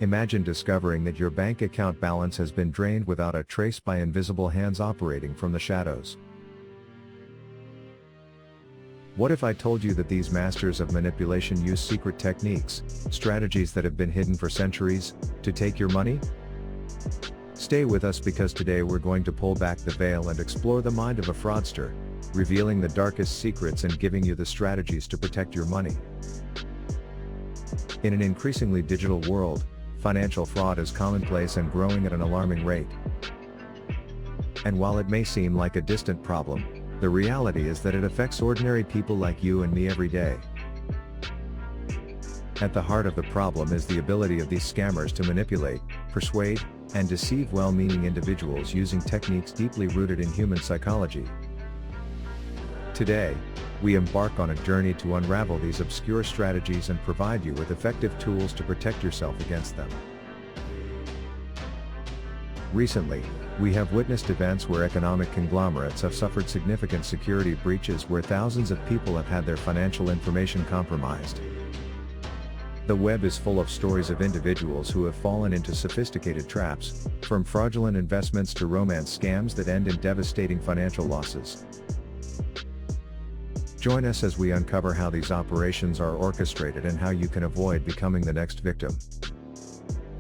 Imagine discovering that your bank account balance has been drained without a trace by invisible hands operating from the shadows. What if I told you that these masters of manipulation use secret techniques, strategies that have been hidden for centuries, to take your money? Stay with us because today we're going to pull back the veil and explore the mind of a fraudster, revealing the darkest secrets and giving you the strategies to protect your money. In an increasingly digital world, financial fraud is commonplace and growing at an alarming rate. And while it may seem like a distant problem, the reality is that it affects ordinary people like you and me every day. At the heart of the problem is the ability of these scammers to manipulate, persuade, and deceive well-meaning individuals using techniques deeply rooted in human psychology. Today, we embark on a journey to unravel these obscure strategies and provide you with effective tools to protect yourself against them. Recently, we have witnessed events where economic conglomerates have suffered significant security breaches where thousands of people have had their financial information compromised. The web is full of stories of individuals who have fallen into sophisticated traps, from fraudulent investments to romance scams that end in devastating financial losses. Join us as we uncover how these operations are orchestrated and how you can avoid becoming the next victim.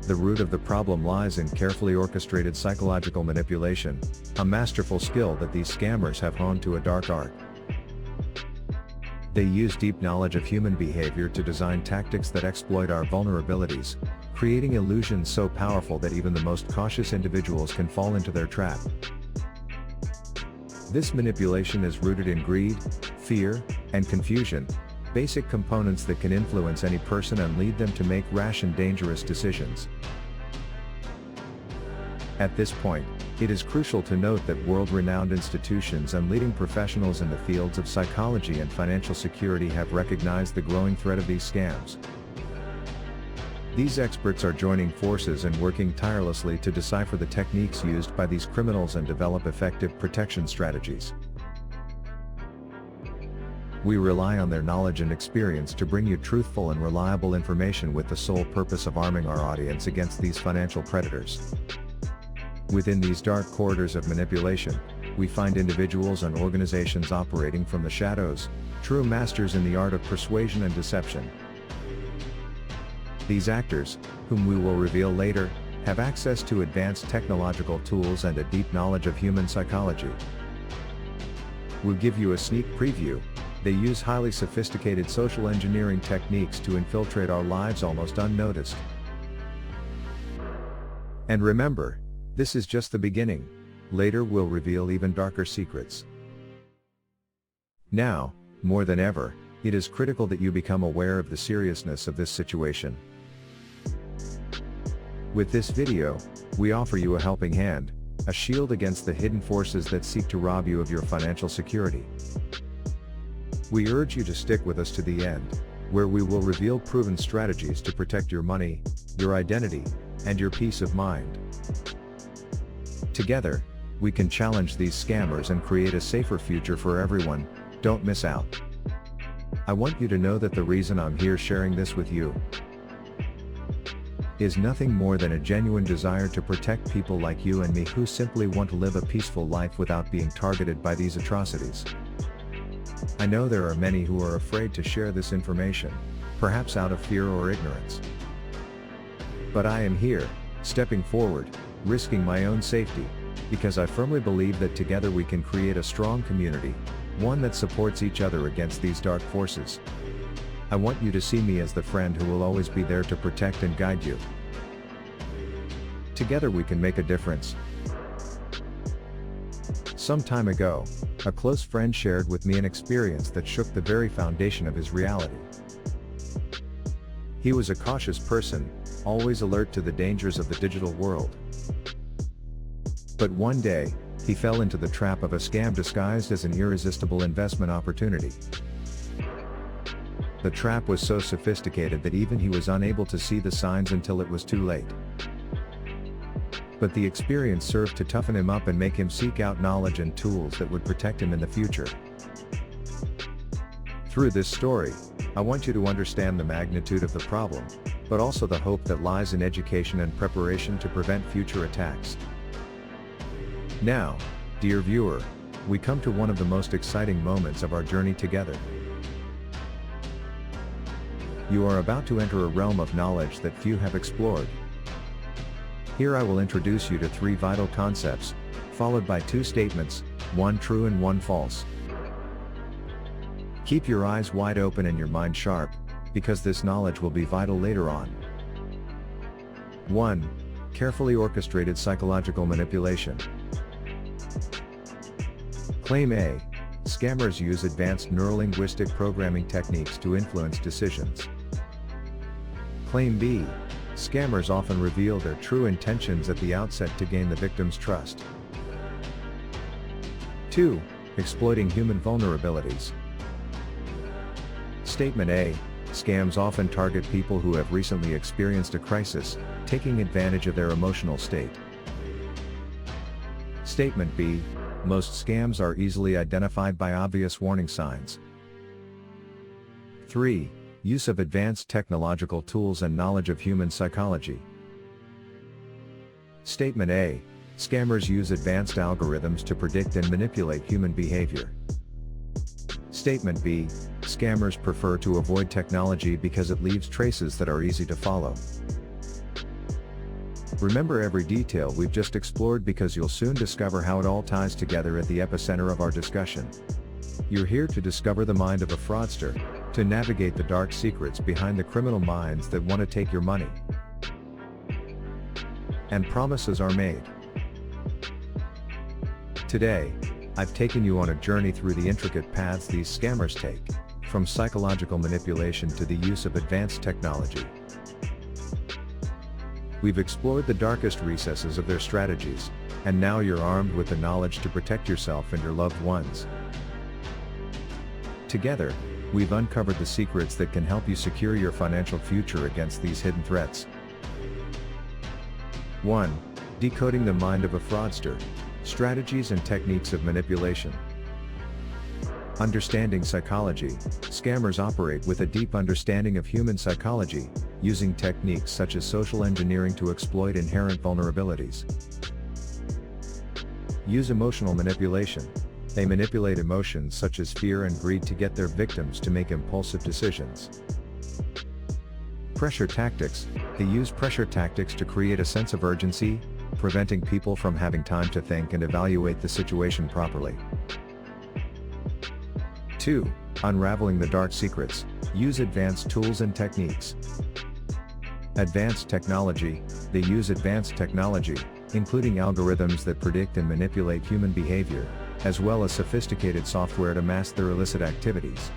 The root of the problem lies in carefully orchestrated psychological manipulation, a masterful skill that these scammers have honed to a dark art. They use deep knowledge of human behavior to design tactics that exploit our vulnerabilities, creating illusions so powerful that even the most cautious individuals can fall into their trap. This manipulation is rooted in greed, fear, and confusion, basic components that can influence any person and lead them to make rash and dangerous decisions. At this point, it is crucial to note that world-renowned institutions and leading professionals in the fields of psychology and financial security have recognized the growing threat of these scams. These experts are joining forces and working tirelessly to decipher the techniques used by these criminals and develop effective protection strategies. We rely on their knowledge and experience to bring you truthful and reliable information with the sole purpose of arming our audience against these financial predators. Within these dark corridors of manipulation, we find individuals and organizations operating from the shadows, true masters in the art of persuasion and deception. These actors, whom we will reveal later, have access to advanced technological tools and a deep knowledge of human psychology. We'll give you a sneak preview. They use highly sophisticated social engineering techniques to infiltrate our lives almost unnoticed. And remember, this is just the beginning. Later we'll reveal even darker secrets. Now, more than ever, it is critical that you become aware of the seriousness of this situation. With this video, we offer you a helping hand, a shield against the hidden forces that seek to rob you of your financial security. We urge you to stick with us to the end, where we will reveal proven strategies to protect your money, your identity, and your peace of mind. Together, we can challenge these scammers and create a safer future for everyone. Don't miss out. I want you to know that the reason I'm here sharing this with you is nothing more than a genuine desire to protect people like you and me who simply want to live a peaceful life without being targeted by these atrocities. I know there are many who are afraid to share this information, perhaps out of fear or ignorance. But I am here, stepping forward, risking my own safety, because I firmly believe that together we can create a strong community, one that supports each other against these dark forces. I want you to see me as the friend who will always be there to protect and guide you. Together we can make a difference. Some time ago, a close friend shared with me an experience that shook the very foundation of his reality. He was a cautious person, always alert to the dangers of the digital world. But one day, he fell into the trap of a scam disguised as an irresistible investment opportunity. The trap was so sophisticated that even he was unable to see the signs until it was too late. But the experience served to toughen him up and make him seek out knowledge and tools that would protect him in the future. Through this story, I want you to understand the magnitude of the problem, but also the hope that lies in education and preparation to prevent future attacks. Now, dear viewer, we come to one of the most exciting moments of our journey together. You are about to enter a realm of knowledge that few have explored. Here I will introduce you to 3 vital concepts, followed by 2 statements, 1 true and 1 false. Keep your eyes wide open and your mind sharp, because this knowledge will be vital later on. 1. Carefully orchestrated psychological manipulation. Claim A. Scammers use advanced neurolinguistic programming techniques to influence decisions. Claim B. Scammers often reveal their true intentions at the outset to gain the victim's trust. 2. Exploiting human vulnerabilities. Statement A. Scams often target people who have recently experienced a crisis, taking advantage of their emotional state. Statement B. Most scams are easily identified by obvious warning signs. 3. Use of advanced technological tools and knowledge of human psychology. Statement A. Scammers use advanced algorithms to predict and manipulate human behavior. Statement B. Scammers prefer to avoid technology because it leaves traces that are easy to follow. Remember every detail we've just explored because you'll soon discover how it all ties together at the epicenter of our discussion. You're here to discover the mind of a fraudster, to navigate the dark secrets behind the criminal minds that want to take your money. And promises are made. Today, I've taken you on a journey through the intricate paths these scammers take, from psychological manipulation to the use of advanced technology. We've explored the darkest recesses of their strategies, and now you're armed with the knowledge to protect yourself and your loved ones. Together, we've uncovered the secrets that can help you secure your financial future against these hidden threats. 1. Decoding the mind of a fraudster. Strategies and techniques of manipulation. Understanding psychology. Scammers operate with a deep understanding of human psychology, using techniques such as social engineering to exploit inherent vulnerabilities. Use emotional manipulation. They manipulate emotions such as fear and greed to get their victims to make impulsive decisions. Pressure tactics. They use pressure tactics to create a sense of urgency, preventing people from having time to think and evaluate the situation properly. 2. Unraveling the dark secrets. Use advanced tools and techniques. Advanced technology. They use advanced technology, including algorithms that predict and manipulate human behavior, as well as sophisticated software to mask their illicit activities.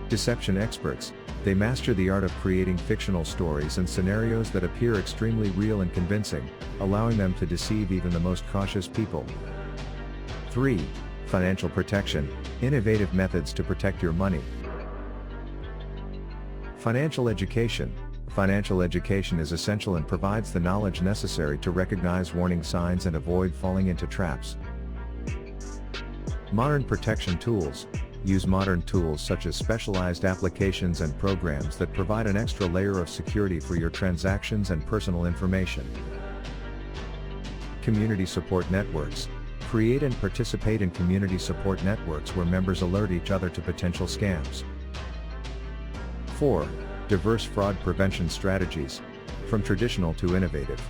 Deception experts. They master the art of creating fictional stories and scenarios that appear extremely real and convincing, allowing them to deceive even the most cautious people. 3. Financial protection. Innovative methods to protect your money. Financial education. Financial education is essential and provides the knowledge necessary to recognize warning signs and avoid falling into traps. Modern protection tools. Use modern tools such as specialized applications and programs that provide an extra layer of security for your transactions and personal information. Community support networks. Create and participate in community support networks where members alert each other to potential scams. 4. Diverse fraud prevention strategies, from traditional to innovative.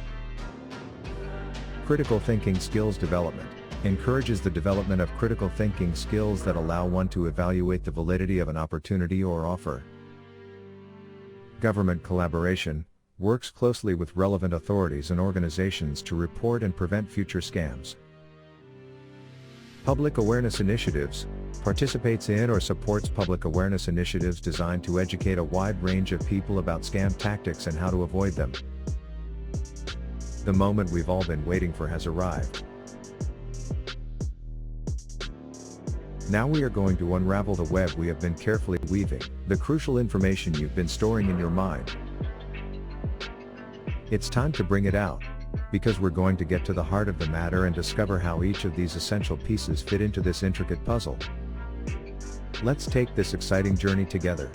Critical thinking skills development. Encourages the development of critical thinking skills that allow one to evaluate the validity of an opportunity or offer. Government collaboration. Works closely with relevant authorities and organizations to report and prevent future scams. Public awareness initiatives. Participates in or supports public awareness initiatives designed to educate a wide range of people about scam tactics and how to avoid them. The moment we've all been waiting for has arrived. Now we are going to unravel the web we have been carefully weaving, the crucial information you've been storing in your mind. It's time to bring it out, because we're going to get to the heart of the matter and discover how each of these essential pieces fit into this intricate puzzle. Let's take this exciting journey together.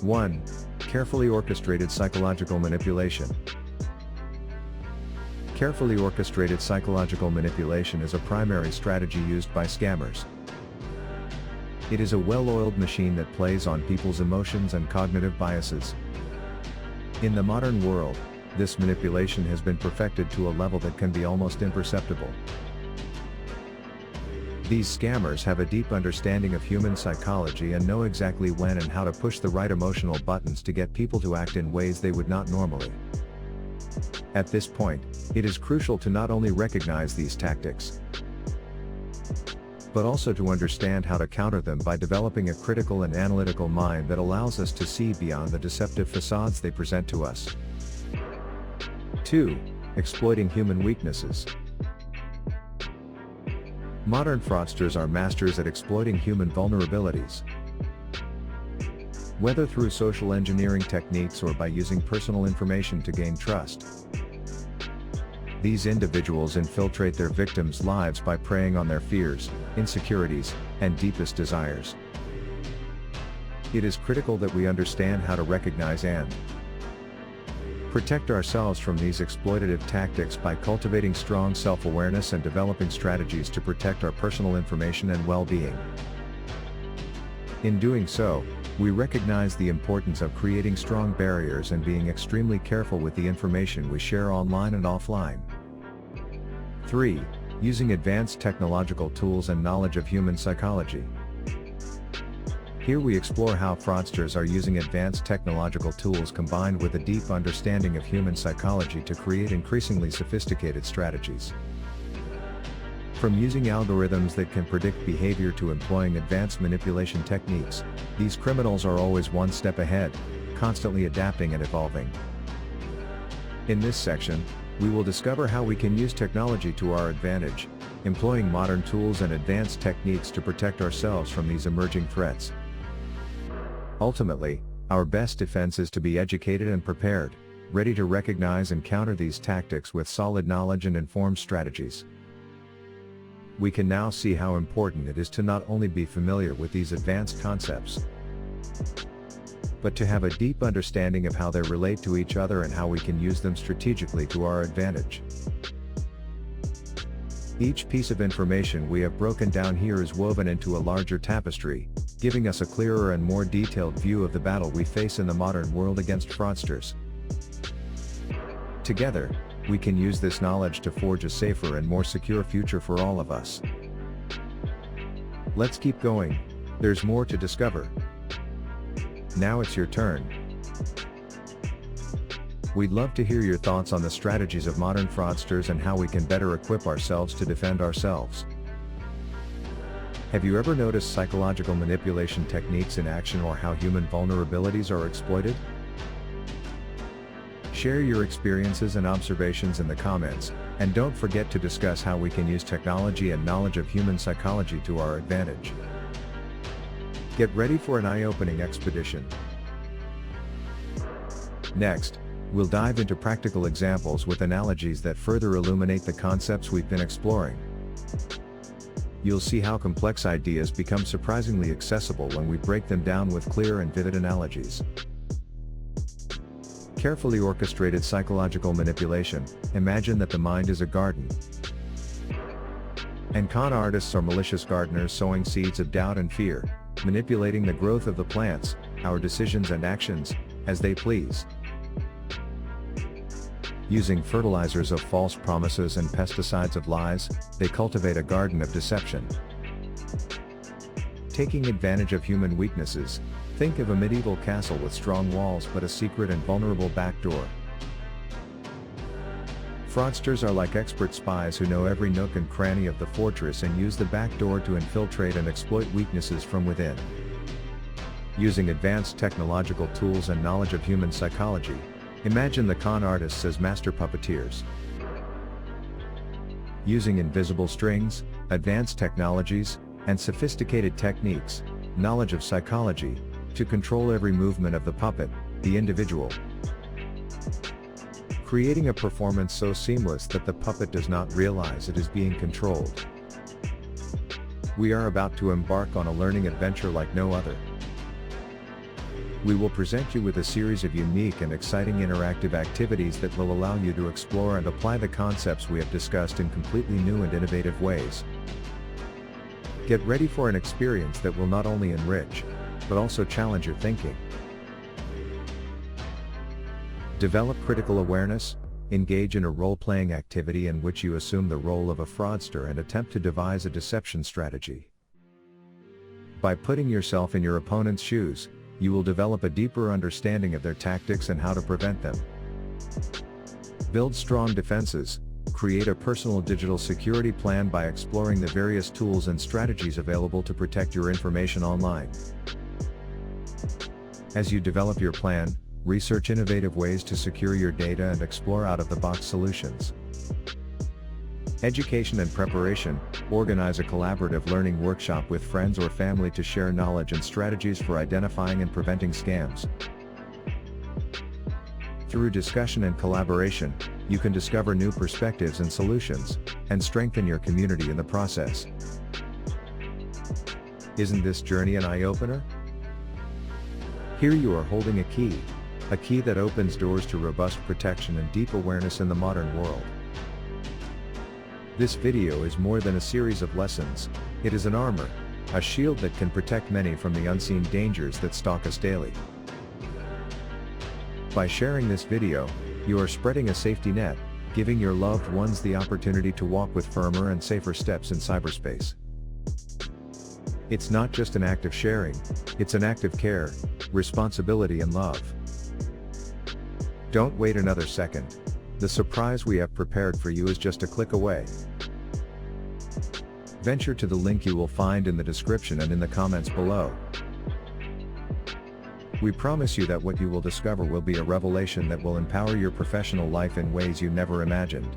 1. Carefully orchestrated psychological manipulation. Carefully orchestrated psychological manipulation is a primary strategy used by scammers. It is a well-oiled machine that plays on people's emotions and cognitive biases. In the modern world, this manipulation has been perfected to a level that can be almost imperceptible. These scammers have a deep understanding of human psychology and know exactly when and how to push the right emotional buttons to get people to act in ways they would not normally. At this point, it is crucial to not only recognize these tactics, but also to understand how to counter them by developing a critical and analytical mind that allows us to see beyond the deceptive facades they present to us. 2. Exploiting human weaknesses. Modern fraudsters are masters at exploiting human vulnerabilities. Whether through social engineering techniques or by using personal information to gain trust, these individuals infiltrate their victims' lives by preying on their fears, insecurities, and deepest desires. It is critical that we understand how to recognize and protect ourselves from these exploitative tactics by cultivating strong self-awareness and developing strategies to protect our personal information and well-being. In doing so, we recognize the importance of creating strong barriers and being extremely careful with the information we share online and offline. 3. Using advanced technological tools and knowledge of human psychology. Here we explore how fraudsters are using advanced technological tools combined with a deep understanding of human psychology to create increasingly sophisticated strategies. From using algorithms that can predict behavior to employing advanced manipulation techniques, these criminals are always one step ahead, constantly adapting and evolving. In this section, we will discover how we can use technology to our advantage, employing modern tools and advanced techniques to protect ourselves from these emerging threats. Ultimately, our best defense is to be educated and prepared, ready to recognize and counter these tactics with solid knowledge and informed strategies. We can now see how important it is to not only be familiar with these advanced concepts, but to have a deep understanding of how they relate to each other and how we can use them strategically to our advantage. Each piece of information we have broken down here is woven into a larger tapestry, giving us a clearer and more detailed view of the battle we face in the modern world against fraudsters. Together, we can use this knowledge to forge a safer and more secure future for all of us. Let's keep going, there's more to discover. Now it's your turn. We'd love to hear your thoughts on the strategies of modern fraudsters and how we can better equip ourselves to defend ourselves. Have you ever noticed psychological manipulation techniques in action or how human vulnerabilities are exploited? Share your experiences and observations in the comments, and don't forget to discuss how we can use technology and knowledge of human psychology to our advantage. Get ready for an eye-opening expedition. Next, we'll dive into practical examples with analogies that further illuminate the concepts we've been exploring. You'll see how complex ideas become surprisingly accessible when we break them down with clear and vivid analogies. Carefully orchestrated psychological manipulation. Imagine that the mind is a garden, and con artists are malicious gardeners sowing seeds of doubt and fear, manipulating the growth of the plants, our decisions and actions, as they please. Using fertilizers of false promises and pesticides of lies, they cultivate a garden of deception. Taking advantage of human weaknesses. Think of a medieval castle with strong walls but a secret and vulnerable back door. Fraudsters are like expert spies who know every nook and cranny of the fortress and use the back door to infiltrate and exploit weaknesses from within. Using advanced technological tools and knowledge of human psychology, imagine the con artists as master puppeteers. Using invisible strings, advanced technologies, and sophisticated techniques, knowledge of psychology, to control every movement of the puppet, the individual. Creating a performance so seamless that the puppet does not realize it is being controlled. We are about to embark on a learning adventure like no other. We will present you with a series of unique and exciting interactive activities that will allow you to explore and apply the concepts we have discussed in completely new and innovative ways. Get ready for an experience that will not only enrich, but also challenge your thinking. Develop critical awareness, engage in a role-playing activity in which you assume the role of a fraudster and attempt to devise a deception strategy. By putting yourself in your opponent's shoes, you will develop a deeper understanding of their tactics and how to prevent them. Build strong defenses. Create a personal digital security plan by exploring the various tools and strategies available to protect your information online. As you develop your plan, research innovative ways to secure your data and explore out-of-the-box solutions. Education and preparation. Organize a collaborative learning workshop with friends or family to share knowledge and strategies for identifying and preventing scams. Through discussion and collaboration, you can discover new perspectives and solutions, and strengthen your community in the process. Isn't this journey an eye-opener? Here you are holding a key that opens doors to robust protection and deep awareness in the modern world. This video is more than a series of lessons, it is an armor, a shield that can protect many from the unseen dangers that stalk us daily. By sharing this video, you are spreading a safety net, giving your loved ones the opportunity to walk with firmer and safer steps in cyberspace. It's not just an act of sharing, it's an act of care, responsibility and love. Don't wait another second. The surprise we have prepared for you is just a click away. Venture to the link you will find in the description and in the comments below. We promise you that what you will discover will be a revelation that will empower your professional life in ways you never imagined.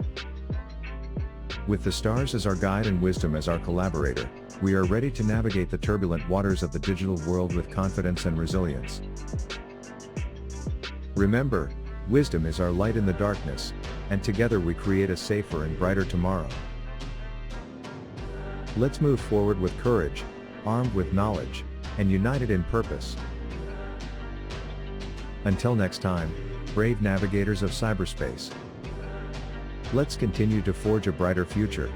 With the stars as our guide and wisdom as our collaborator, we are ready to navigate the turbulent waters of the digital world with confidence and resilience. Remember, wisdom is our light in the darkness, and together we create a safer and brighter tomorrow. Let's move forward with courage, armed with knowledge, and united in purpose. Until next time, brave navigators of cyberspace. Let's continue to forge a brighter future.